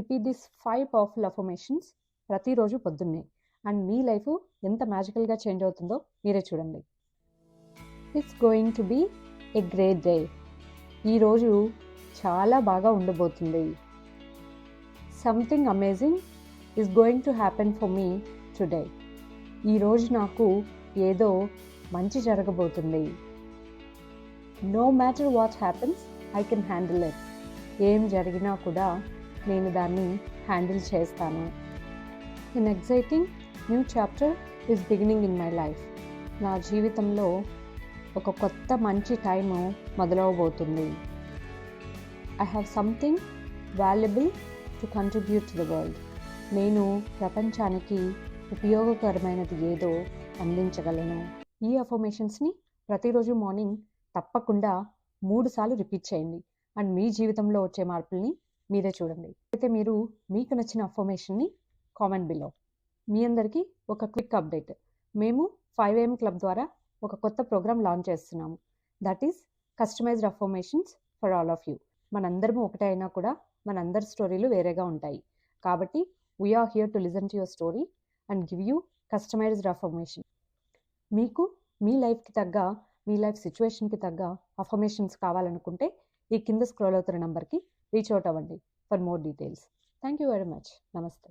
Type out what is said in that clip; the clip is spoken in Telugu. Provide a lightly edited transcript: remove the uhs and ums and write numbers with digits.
రిపీట్ దిస్ 5 పవర్ఫుల్ అఫర్మేషన్స్ ప్రతిరోజు పొద్దున్నే అండ్ మీ లైఫ్ ఎంత మ్యాజికల్గా చేంజ్ అవుతుందో మీరే చూడండి. It's going to be a great day. ఈరోజు చాలా బాగా ఉండబోతుంది. Something amazing is going to happen for me today. ఈరోజు నాకు ఏదో మంచి జరగబోతుంది. No matter what happens I can handle it. ఏం జరిగినా కూడా నేను దాన్ని హ్యాండిల్ చేస్తాను. An exciting new chapter is beginning in my life. నా జీవితంలో ఒక కొత్త మంచి టైము మొదలవబోతుంది. I have something valuable to contribute to the world. నేను ప్రపంచానికి ఉపయోగకరమైనది ఏదో అందించగలను. ఈ అఫర్మేషన్స్ని ప్రతిరోజు మార్నింగ్ తప్పకుండా 3 సార్లు రిపీట్ చేయండి అండ్ మీ జీవితంలో వచ్చే మార్పుల్ని మీరే చూడండి. అయితే మీరు మీకు నచ్చిన అఫర్మేషన్ని కామెంట్ బిలో. మీ అందరికీ ఒక క్విక్ అప్డేట్. మేము 5am క్లబ్ ద్వారా ఒక కొత్త ప్రోగ్రామ్ లాంచ్ చేస్తున్నాము. That is customized affirmations for all of you. మనందరము ఒకటే అయినా కూడా మనందరి స్టోరీలు వేరేగా ఉంటాయి. కాబట్టి we're here to listen to your story and give you customized affirmation. మీకు మీ లైఫ్కి తగ్గ, మీ లైఫ్ సిచ్యువేషన్కి తగ్గ అఫర్మేషన్స్ కావాలనుకుంటే ఈ కింద స్క్రోల్ అవుతున్న నంబర్కి రీచ్ అవుట్ అవ్వండి for more details. Thank you very much. నమస్తే.